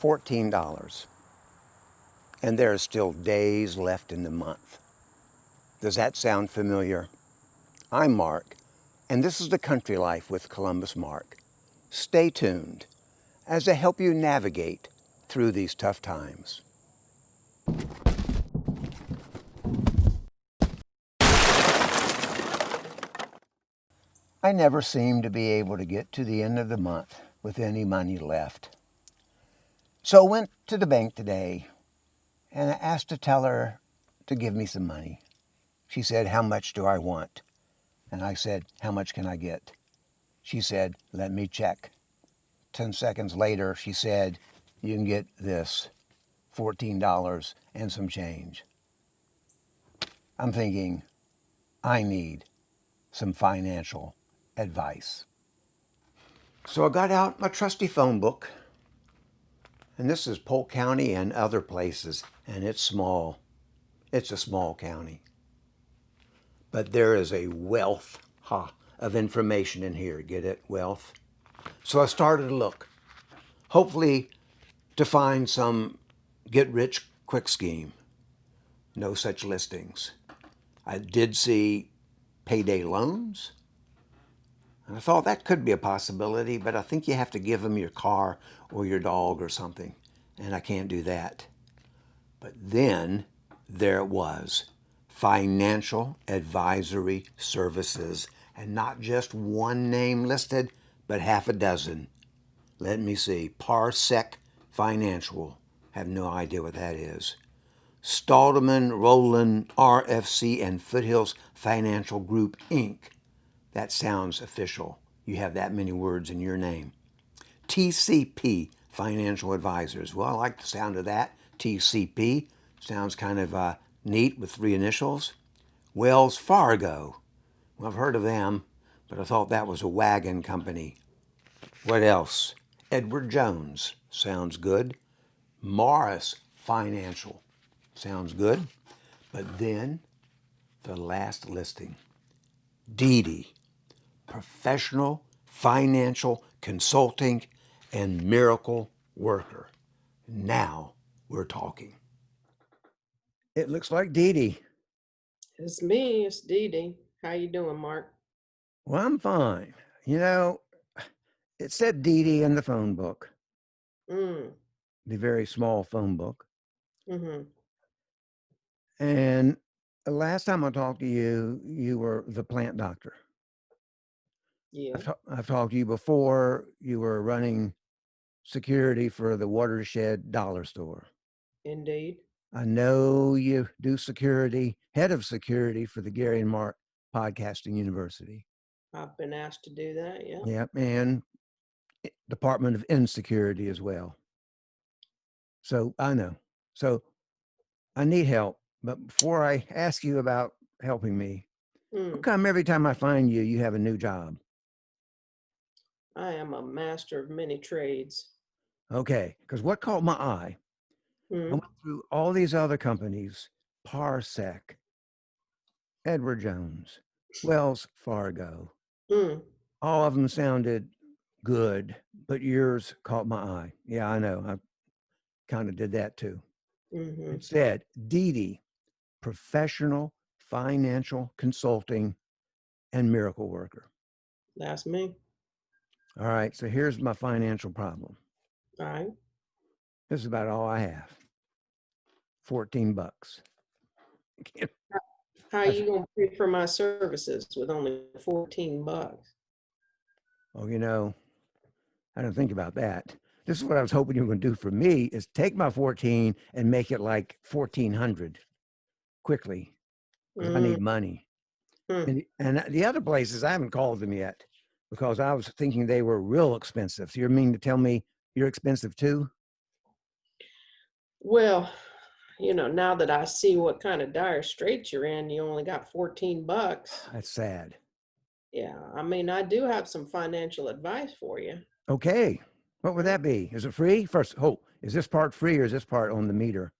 $14. And there are still days left in the month. Does that sound familiar? I'm Mark, and this is the Country Life with ColumbusMark. Stay tuned as I help you navigate through these tough times. I never seem to be able to get to the end of the month with any money left. So I went to the bank today and I asked the teller to give me some money. She said, "How much do I want?" And I said, "How much can I get?" She said, "Let me check." 10 seconds later, she said, "You can get this, $14 and some change." I'm thinking, I need some financial advice. So I got out my trusty phone book, and this is Polk County and other places, and it's small. It's a small county. But there is a wealth of information in here. Get it? Wealth. So I started to look, hopefully to find some get-rich-quick scheme. No such listings. I did see payday loans, and I thought that could be a possibility, but I think you have to give them your car or your dog or something, and I can't do that. But then there it was, financial advisory services, and not just one name listed, but half a dozen. Let me see, Parsec Financial, have no idea what that is. Staldeman, Rowland, RFC, and Foothills Financial Group, Inc. That sounds official. You have that many words in your name. TCP Financial Advisors. Well, I like the sound of that. TCP sounds kind of neat with 3 initials. Wells Fargo. Well, I've heard of them, but I thought that was a wagon company. What else? Edward Jones. Sounds good. Morris Financial. Sounds good. But then the last listing, DeeDee, Professional Financial Consulting and Miracle Worker. Now we're talking. It looks like DeeDee. It's me, it's DeeDee. How you doing, Mark? Well, I'm fine. You know, it said DeeDee in the phone book, Mm. the very small phone book. Mm-hmm. And the last time I talked to you, you were the plant doctor. Yeah, I've talked to you before. You were running security for the Watershed Dollar Store. indeed. I know you do security, head of security for the Gary and Mark Podcasting University. I've been asked to do that, yeah. Yep, and Department of Insecurity as well. So I know. So I need help. But before I ask you about helping me, how Mm. come every time I find you, you have a new job? I am a master of many trades. Okay, because what caught my eye, I Mm. went through all these other companies, Parsec, Edward Jones, Wells Fargo. Mm. All of them sounded good, but yours caught my eye. Yeah, I know. I kind of did that too. Mm-hmm. It said DeeDee, Professional Financial Consulting and Miracle Worker. That's me. All right, so here's my financial problem. All right. This is about all I have. 14 bucks. How you gonna pay for my services with only 14 bucks? Oh, I don't think about that. This is what I was hoping you were going to do for me is take my 14 and make it like 1400 quickly because I need money. Mm-hmm. And the other places, I haven't called them yet because I was thinking they were real expensive. So you mean to tell me you're expensive too? Well, now that I see what kind of dire straits you're in, you only got 14 bucks. That's sad. Yeah, I mean, I do have some financial advice for you. Okay. What would that be? Is it free? First, is this part free or is this part on the meter?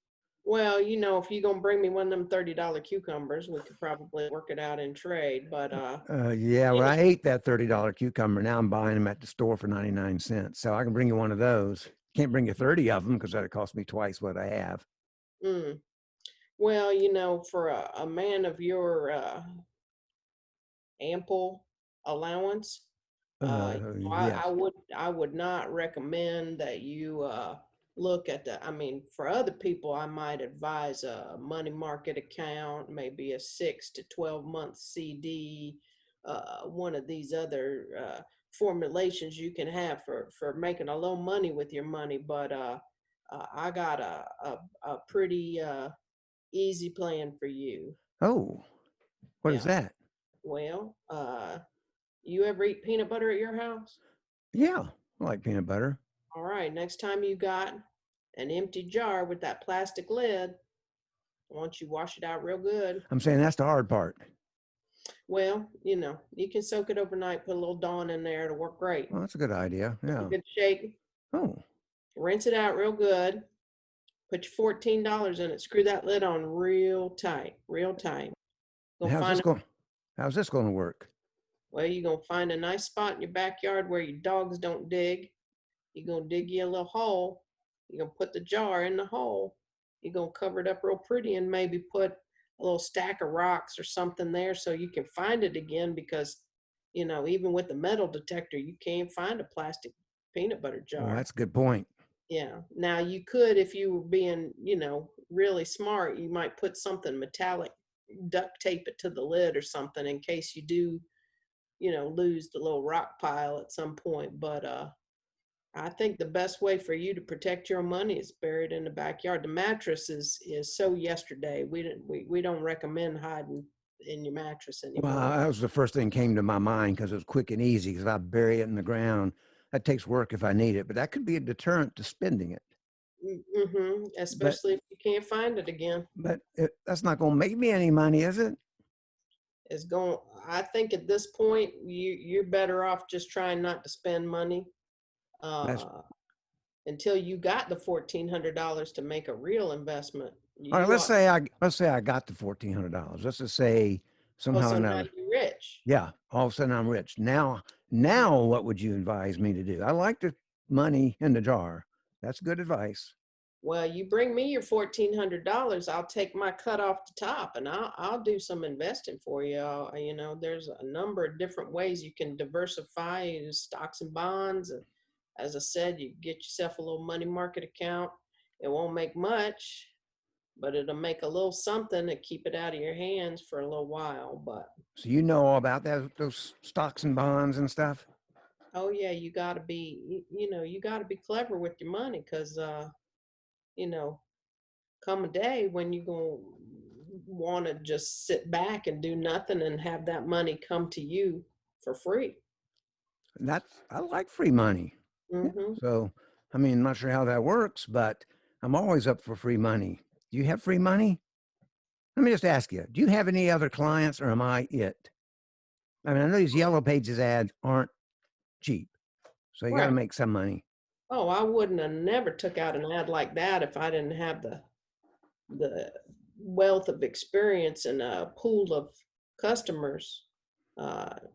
Well, if you're gonna bring me one of them $30 cucumbers, we could probably work it out in trade. But Yeah, well, any, I ate that $30 cucumber. Now I'm buying them at the store for 99 cents. So I can bring you one of those. Can't bring you 30 of them because that'd cost me twice what I have. Mm. Well, you know, for a man of your ample allowance, I Yes. would not recommend that you look at the. I mean, for other people, I might advise a money market account, maybe a 6 to 12 month CD, one of these other formulations you can have for making a little money with your money. But I got a pretty easy plan for you. Oh, what is Yeah. that? Well, you ever eat peanut butter at your house? Yeah, I like peanut butter. All right, next time you got an empty jar with that plastic lid, I want you wash it out real good. I'm saying that's the hard part. Well, you know, you can soak it overnight, put a little Dawn in there, it'll work great. Well, that's a good idea. Give it a Yeah. good shake, Oh, rinse it out real good, put your $14 in it, screw that lid on real tight, real tight. Gonna how's this find going? How's this going to work? well, you're gonna find a nice spot in your backyard where your dogs don't dig. You're gonna dig you a little hole. You're gonna put the jar in the hole. You're gonna cover it up real pretty and maybe put a little stack of rocks or something there so you can find it again because, you know, even with the metal detector, you can't find a plastic peanut butter Well, jar. that's a good point. Yeah. Now you could, if you were being, you know, really smart, you might put something metallic, duct tape it to the lid or something in case you do, you know, lose the little rock pile at some point. But I think the best way for you to protect your money is buried in the backyard. The mattress is so yesterday. We don't recommend hiding in your mattress Well, anymore. that was the first thing came to my mind because it was quick and easy. Because if I bury it in the ground, that takes work if I need it, but that could be a deterrent to spending it. Mm-hmm. But Especially if you can't find it again. that's not going to make me any money, is it? It's going. I think at this point you're better off just trying not to spend money That's uh, until you got the $1,400 to make a real investment. all right. You ought. Let's say I got the $1,400. Let's just say Oh, somehow or so now another. you're rich. Yeah, all of a sudden I'm rich. Now what would you advise me to do? I like the money in the jar. That's good advice. Well, you bring me your $1,400, I'll take my cut off the top, and I'll do some investing for you. You know, there's a number of different ways you can diversify stocks and bonds. And as I said, you get yourself a little money market account. It won't make much, but it'll make a little something to keep it out of your hands for a little while. But So you know all about that, those stocks and bonds and stuff. oh yeah, you got to be, you know, you got to be clever with your money because, you know, come a day when you're going to want to just sit back and do nothing and have that money come to you for free. I like free money. Yeah. Hmm. So I mean, I'm not sure how that works, but I'm always up for free money. Do you have free money? Let me just ask you, do you have any other clients or am I it? I mean, I know these yellow pages ads aren't cheap. So you got to Right. make some money. Oh, I wouldn't have never took out an ad like that if I didn't have the wealth of experience and a pool of customers.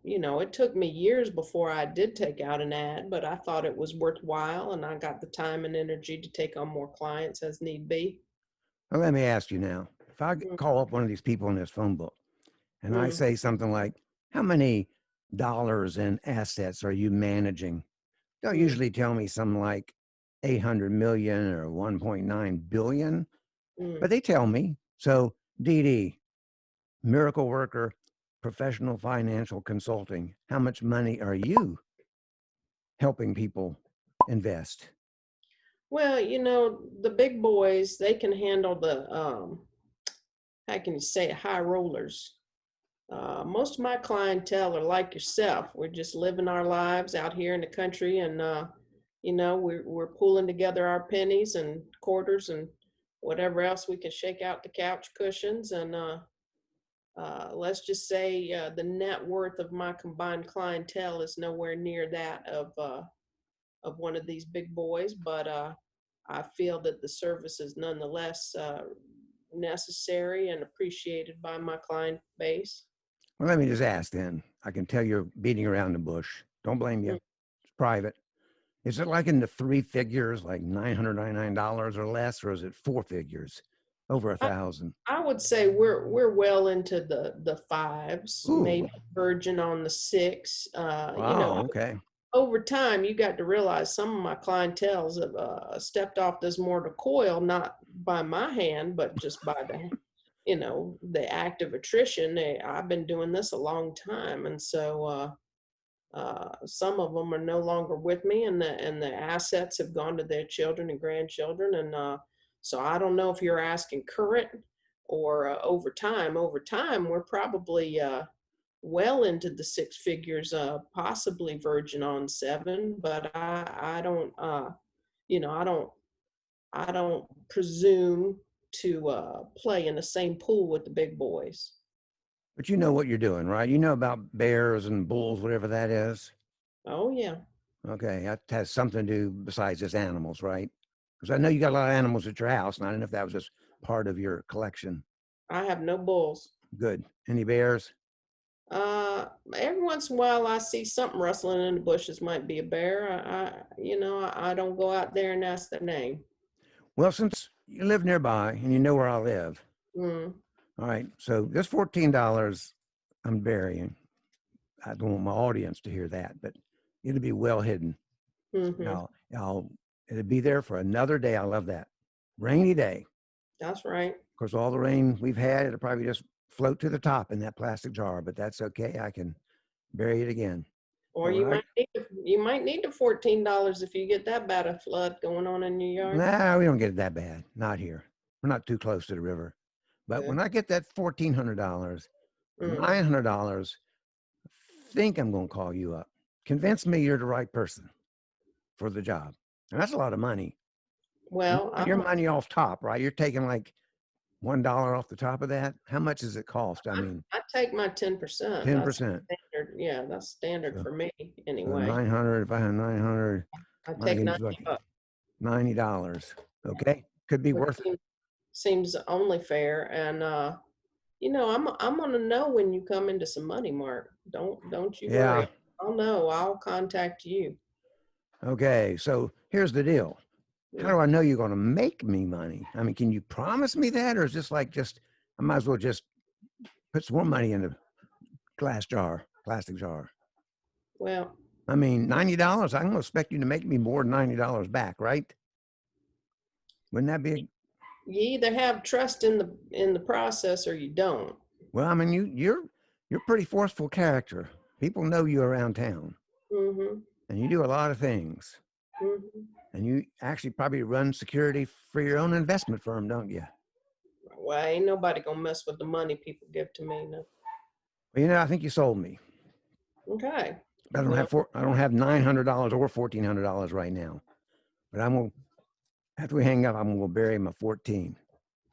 You know, it took me years before I did take out an ad, but I thought it was worthwhile and I got the time and energy to take on more clients as need be. Well, let me ask you now. If I call up one of these people in this phone book and I Mm-hmm. say something like, how many dollars in assets are you managing? They'll usually tell me something like 800 million or 1.9 billion, Mm-hmm. but they tell me. So, DeeDee, miracle worker, professional financial consulting, how much money are you helping people invest? Well, you know, the big boys, they can handle the, how can you say it, high rollers. Most of my clientele are like yourself. We're just living our lives out here in the country and, you know, we're pulling together our pennies and quarters and whatever else we can shake out the couch cushions. And let's just say the net worth of my combined clientele is nowhere near that of one of these big boys, but I feel that the service is nonetheless necessary and appreciated by my client base. Well, let me just ask then. I can tell you're beating around the bush. Don't blame you. Mm. It's private. Is it like in the three figures, like $999 or less, or is it four figures, over I, 1,000? I would say we're well into the fives, maybe Ooh, verging on the six. wow, okay. Over time, you got to realize some of my clientels have stepped off this mortal coil, not by my hand, but just by the act of attrition. I've been doing this a long time, and so some of them are no longer with me, and the assets have gone to their children and grandchildren, and so I don't know if you're asking current or over time. Over time, we're probably well into the six figures, possibly verging on seven, but I don't, I don't presume to play in the same pool with the big boys. But you know what you're doing, right? You know about bears and bulls, whatever that is. Oh yeah, Okay, that has something to do besides just animals, right? Because I know you got a lot of animals at your house, and I don't know if that was just part of your collection. I have no bulls. Good. Any bears? Every once in a while, I see something rustling in the bushes. Might be a bear. I don't go out there and ask their name. Well, since you live nearby and you know where I live, Mm, all right. So this $14 I'm burying. I don't want my audience to hear that, but it'll be well hidden. mm-hmm. It'll be there for another day. I love that. Rainy day. That's right. Of course, all the rain we've had, it'll probably just float to the top in that plastic jar, but that's okay. I can bury it again. Or But when I, you might need the $14 if you get that bad a flood going on in your yard. nah, we don't get it that bad. Not here. We're not too close to the river. But Good. when I get that $1,400, Mm. $900, think I'm going to call you up. Convince me you're the right person for the job. And that's a lot of money. And Well, your money off top, right? You're taking like $1 off the top of that. How much does it cost? I mean, I take my 10%. That's 10%. standard. Yeah, that's standard So, for me so anyway. 900, if I had 900, I my take game's 90 like bucks. $90. Yeah, Okay. Could be which worth it. seems only fair. And I'm gonna know when you come into some money, Mark. Don't you worry. Yeah. I'll know. I'll contact you. Okay. So here's the deal. How Mm. do I know you're going to make me money? I mean, can you promise me that? Or is this like I might as well just put some more money in the glass jar, plastic jar? Well, I mean, $90, I'm going to expect you to make me more than $90 back, right? Wouldn't that be? you either have trust in the process or you don't. Well, I mean, you're pretty forceful character. People know you around town, Mm-hmm. and you do a lot of things. Mm-hmm. And you actually probably run security for your own investment firm, don't you? Well, ain't nobody gonna mess with the money people give to me. No. Well, I think you sold me. Okay. I Well, don't have $900 or $1,400 right now, but I'm gonna after we hang up, I'm gonna bury my 14,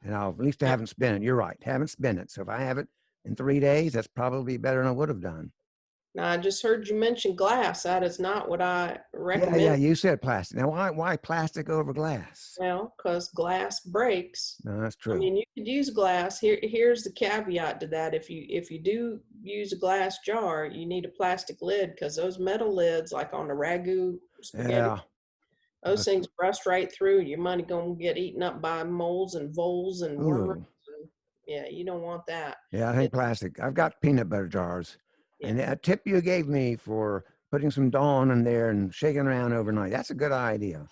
and I'll at least I haven't spent it. You're right, haven't spent it. So if I have it in 3 days, that's probably better than I would have done. now I just heard you mention glass. That is not what I Yeah, yeah, recommend. you said plastic. Now, why plastic over glass? Well, because glass breaks. No, that's I true. mean, you could use glass. Here's the caveat to that. If you do use a glass jar, you need a plastic lid because those metal lids, like on the ragu spaghetti, Yeah. those things rust right through. Your money gonna get eaten up by moles and voles and worms. Ooh. And, yeah, you don't want that. Yeah, I think It, plastic. I've got peanut butter jars, yeah. and that tip you gave me for putting some Dawn in there and shaking around overnight. That's a good idea.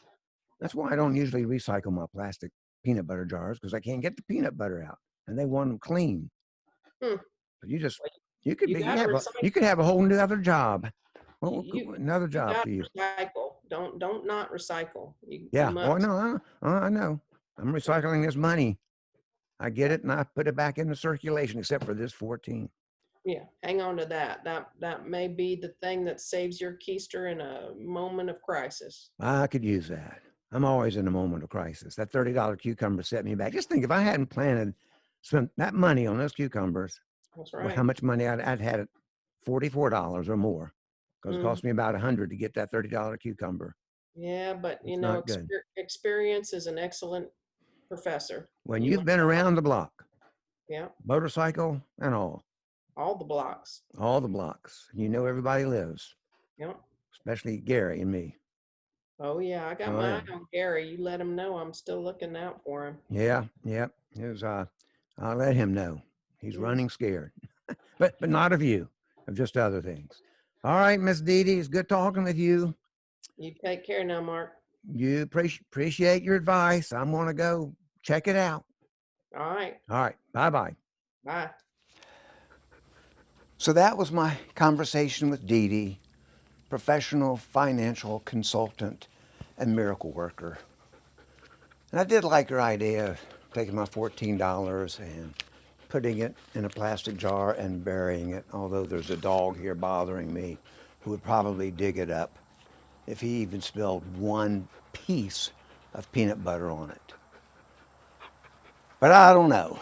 That's why I don't usually recycle my plastic peanut butter jars because I can't get the peanut butter out, and they want them clean. Hmm. But you just Well, you could you be gotta you recycle. could have a whole new other job. Another You job gotta for you. recycle. Don't not recycle. You Yeah. Oh, must. no, I know. I'm recycling this money. I get it, and I put it back into circulation, except for this 14. Yeah, hang on to that. That may be the thing that saves your keister in a moment of crisis. I could use that. I'm always in a moment of crisis. That $30 cucumber set me back. Just think if I hadn't spent that money on those cucumbers, That's well, how right. much money I'd had it $44 or more because it Mm, cost me about 100 to get that $30 cucumber. yeah, but It's not good. experience is an excellent professor. When You you've learn been a lot. around the block, Yeah, motorcycle and all the blocks. all the blocks, you know everybody lives, Yeah. especially Gary and me. Oh yeah, I got Oh my yeah. eye on Gary. You let him know I'm still looking out for him. Yeah, yep. It was, I'll let him know. He's Mm, running scared. But not of you, of just other things. All right, Miss DeeDee, it's good talking with you. you take care now, Mark. You appreciate your advice. I'm going to go check it out. All right. All right, bye-bye. Bye. So that was my conversation with DeeDee, professional financial consultant and miracle worker. And I did like her idea of taking my $14 and putting it in a plastic jar and burying it, although there's a dog here bothering me who would probably dig it up if he even spilled one piece of peanut butter on it. But I don't know.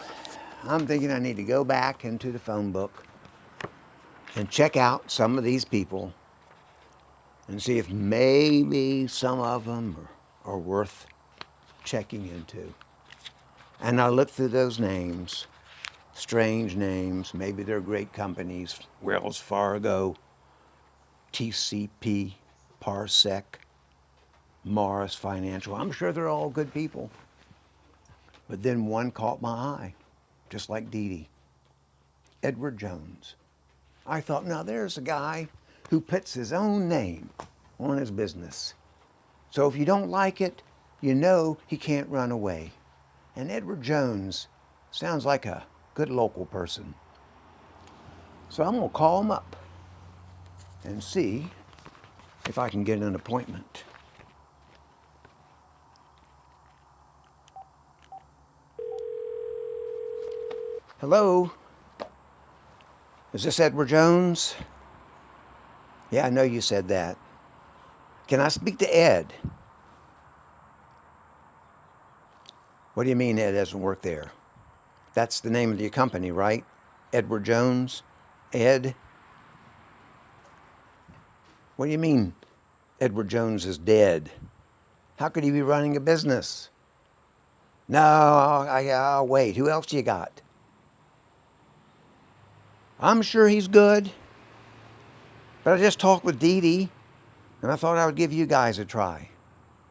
I'm thinking I need to go back into the phone book and check out some of these people and see if maybe some of them are worth checking into. And I look through those names, strange names. Maybe they're great companies: Wells Fargo, TCP, Parsec, Morris Financial. I'm sure they're all good people. But then one caught my eye, just like DeeDee. Edward Jones. I thought, now there's a guy who puts his own name on his business. So if you don't like it, you know he can't run away. And Edward Jones sounds like a good local person. So I'm going to call him up and see if I can get an appointment. Hello? Is this Edward Jones? Yeah, I know you said that. Can I speak to Ed? What do you mean Ed doesn't work there? That's the name of your company, right? Edward Jones? Ed? What do you mean Edward Jones is dead? How could he be running a business? No, I'll wait. Who else you got? I'm sure he's good, but I just talked with DeeDee, and I thought I would give you guys a try.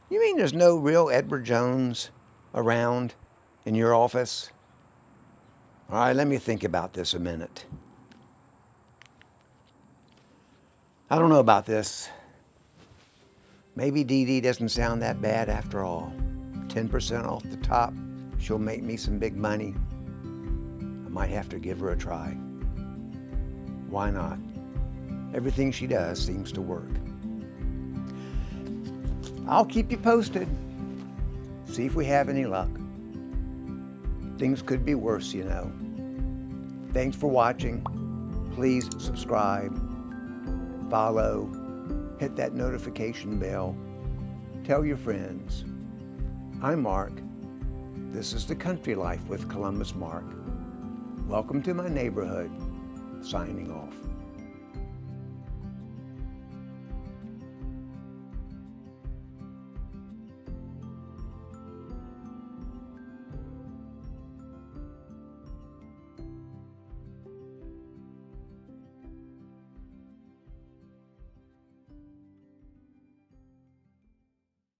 You mean there's no real Edward Jones around in your office? All right, let me think about this a minute. I don't know about this. Maybe DeeDee doesn't sound that bad after all. 10% off the top. She'll make me some big money. I might have to give her a try. Why not? Everything she does seems to work. I'll keep you posted. See if we have any luck. Things could be worse, you know. Thanks for watching. Please subscribe, follow, hit that notification bell. Tell your friends. I'm Mark. This is The Country Life with ColumbusMark. Welcome to my neighborhood. Signing off.